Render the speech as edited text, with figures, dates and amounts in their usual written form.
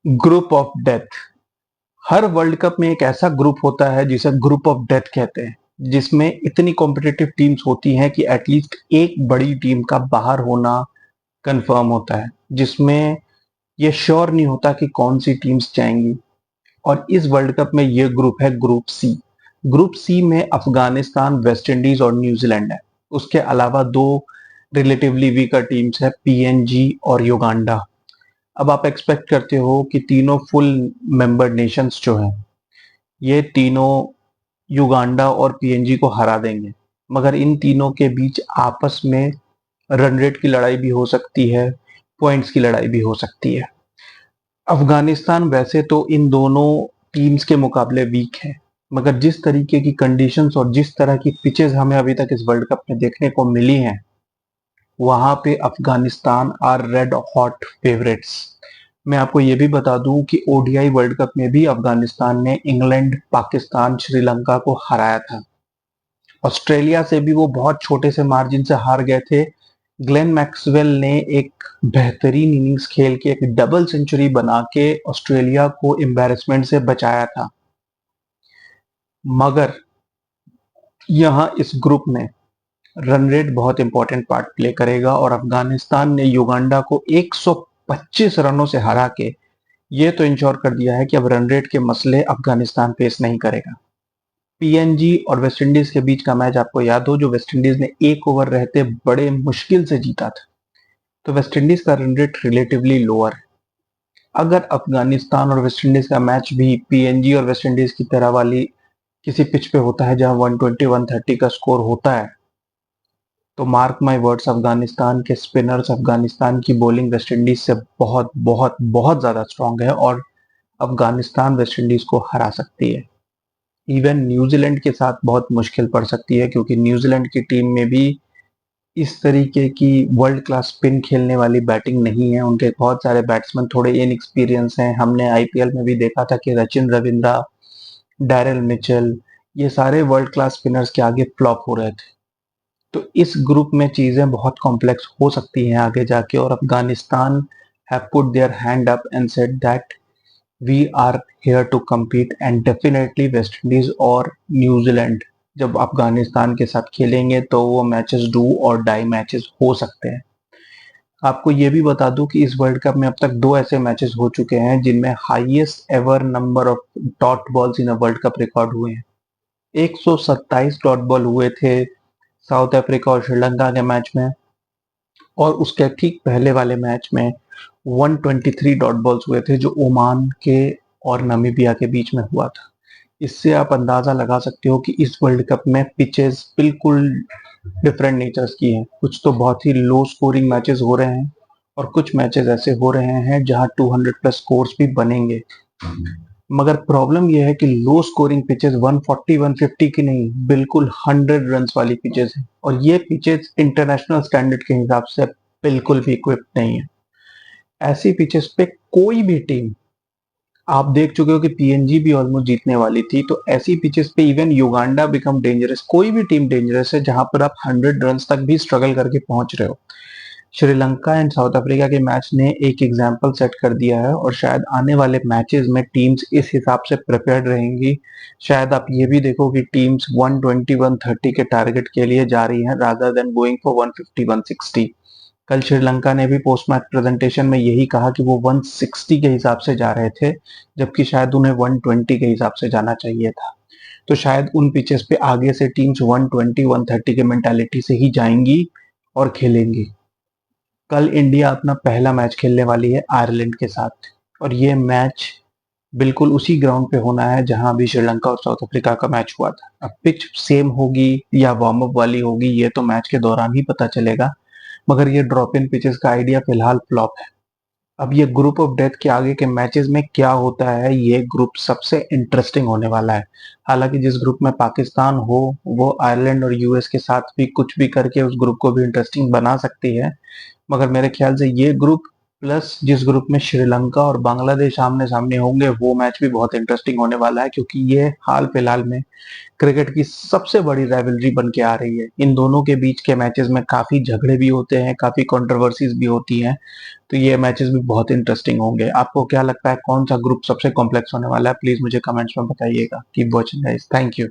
Group of death. Her world cup में एक ऐसा ग्रुप होता है जिसे ग्रुप ऑफ डेथ कहते हैं, जिसमें इतनी कॉम्पिटिटिव टीम्स होती हैं कि एटलीस्ट एक बड़ी टीम का बाहर होना कंफर्म होता है, जिसमें यह श्योर नहीं होता कि कौन सी टीम्स जाएंगी। और इस वर्ल्ड कप में यह ग्रुप है ग्रुप सी। ग्रुप सी में अफगानिस्तान, वेस्ट इंडीज और न्यूजीलैंड है। उसके अलावा दो रिलेटिवली वीकर टीम्स है, पीएनजी और युगांडा। अब आप एक्सपेक्ट करते हो कि तीनों फुल मेंबर नेशंस जो हैं, ये तीनों युगांडा और पीएनजी को हरा देंगे। मगर इन तीनों के बीच आपस में रन रेट की लड़ाई भी हो सकती है, पॉइंट्स की लड़ाई भी हो सकती है। अफगानिस्तान वैसे तो इन दोनों टीम्स के मुकाबले वीक है, मगर जिस तरीके की कंडीशंस और जिस तरह की पिचेस हमें अभी तक इस वर्ल्ड कप में देखने को मिली हैं, वहां पे Afghanistan are red hot favourites. मैं आपको ये भी बता दूं कि ओडीआई वर्ल्ड कप में भी अफगानिस्तान ने इंग्लैंड, पाकिस्तान, श्रीलंका को हराया था। ऑस्ट्रेलिया से भी वो बहुत छोटे से मार्जिन से हार गए थे। ग्लेन मैक्सवेल ने एक बेहतरीन इनिंग्स खेल के एक डबल सेंचुरी बना के ऑस्ट्रेलिया को एम्बैरेसमेंट से बचाया था। मगर यहाँ इस ग्रुप में रन रेट बहुत इंपॉर्टेंट पार्ट प्ले करेगा और अफगानिस्तान ने युगांडा को 125 रनों से हरा के ये तो इंश्योर कर दिया है कि अब रन रेट के मसले अफगानिस्तान फेस नहीं करेगा। पीएनजी और वेस्ट इंडीज के बीच का मैच आपको याद हो, जो वेस्ट इंडीज ने एक ओवर रहते बड़े मुश्किल से जीता था, तो वेस्ट इंडीज का रन रेट रिलेटिवली लोअर है। अगर अफगानिस्तान और वेस्ट इंडीज का मैच भी पीएनजी और वेस्ट इंडीज की तरह वाली किसी पिच पे होता है जहां 120 130 का स्कोर होता है, तो मार्क माय वर्ड्स, अफगानिस्तान के स्पिनर्स, अफगानिस्तान की बॉलिंग वेस्ट इंडीज से बहुत बहुत बहुत ज्यादा स्ट्रांग है और अफगानिस्तान वेस्ट इंडीज को हरा सकती है। इवन न्यूजीलैंड के साथ बहुत मुश्किल पड़ सकती है, क्योंकि न्यूजीलैंड की टीम में भी इस तरीके की वर्ल्ड क्लास स्पिन खेलने वाली बैटिंग नहीं है। उनके बहुत सारे बैट्समैन थोड़े इनएक्सपीरियंस हैं। हमने आईपीएल में भी देखा था कि सचिन रविंद्रा, डैरेल मिचेल, ये सारे वर्ल्ड क्लास स्पिनर्स के आगे फ्लॉप हो रहे थे। तो इस ग्रुप में चीजें बहुत कॉम्प्लेक्स हो सकती हैं आगे जाके, और Afghanistan have put their hand up and said that we are here to compete, and definitely West Indies और न्यूजीलैंड जब अफगानिस्तान के साथ खेलेंगे तो वो मैचेस डू और डाई मैचेस हो सकते हैं। आपको ये भी बता दूं कि इस वर्ल्ड कप में अब तक दो ऐसे मैचेस हो चुके हैं जिनमें highest ever number of dot balls in a world cup record हुए हैं। 127 डॉट बॉल हुए थे साउथ अफ्रीका और श्रीलंका के मैच में, और उसके ठीक पहले वाले मैच में 123 डॉट बॉल्स हुए थे जो ओमान के और नामीबिया के बीच में हुआ था। इससे आप अंदाजा लगा सकते हो कि इस वर्ल्ड कप में पिचेस बिल्कुल डिफरेंट नेचर्स की हैं। कुछ तो बहुत ही लो स्कोरिंग मैचेस हो रहे हैं और कुछ मैचेस ऐसे हो रहे हैं जहां 200 प्लस स्कोर्स भी बनेंगे। मगर प्रॉब्लम यह है कि लो स्कोरिंग पिचेस 140 150 की नहीं, बिल्कुल 100 रन वाली पिचेस हैं, और ये पिचेस इंटरनेशनल स्टैंडर्ड के हिसाब से बिल्कुल भी इक्विप्ड नहीं है। ऐसी पिचेस पे कोई भी टीम, आप देख चुके हो कि पीएनजी भी ऑलमोस्ट जीतने वाली थी, तो ऐसी पिचेस पे इवन युगांडा बिकम डेंजरस। कोई भी टीम डेंजरस है जहां पर आप 100 रन तक भी स्ट्रगल करके पहुंच रहे हो। श्रीलंका एंड साउथ अफ्रीका के मैच ने एक एग्जाम्पल सेट कर दिया है, और शायद आने वाले मैचेस में टीम्स इस हिसाब से प्रिपेयर्ड रहेंगी। शायद आप ये भी देखो कि टीम्स 120 130 के टारगेट के लिए जा रही हैं रादर देन गोइंग फॉर 150 160। कल श्रीलंका ने भी पोस्ट मैच प्रेजेंटेशन में यही कहा कि वो 160 के हिसाब से जा रहे थे, जबकि शायद उन्हें 120 के हिसाब से जाना चाहिए था। तो शायद उन पिचेस पे आगे से टीम्स 120 130 के मेंटालिटी से ही जाएंगी और खेलेंगी। कल इंडिया अपना पहला मैच खेलने वाली है आयरलैंड के साथ, और ये मैच बिल्कुल उसी ग्राउंड पे होना है जहां अभी श्रीलंका और साउथ अफ्रीका का मैच हुआ था। अब पिच सेम होगी या वार्म अप वाली होगी ये तो मैच के दौरान ही पता चलेगा, मगर ये ड्रॉप इन पिचेस का आइडिया फिलहाल फ्लॉप है। अब ये ग्रुप ऑफ डेथ के आगे के मैचेस में क्या होता है, ये ग्रुप सबसे इंटरेस्टिंग होने वाला है। हालांकि जिस ग्रुप में पाकिस्तान हो वो आयरलैंड और यूएस के साथ भी कुछ भी करके उस ग्रुप को भी इंटरेस्टिंग बना सकती है, मगर मेरे ख्याल से ये ग्रुप प्लस जिस ग्रुप में श्रीलंका और बांग्लादेश आमने सामने होंगे वो मैच भी बहुत इंटरेस्टिंग होने वाला है, क्योंकि ये हाल फिलहाल में क्रिकेट की सबसे बड़ी राइवलरी बन के आ रही है। इन दोनों के बीच के मैचेस में काफी झगड़े भी होते हैं, काफी कंट्रोवर्सीज भी होती हैं, तो ये मैचेस भी बहुत इंटरेस्टिंग होंगे। आपको क्या लगता है कौन सा ग्रुप सबसे कॉम्प्लेक्स होने वाला है? प्लीज मुझे कमेंट्स में बताइएगा। Keep watching guys, thank you.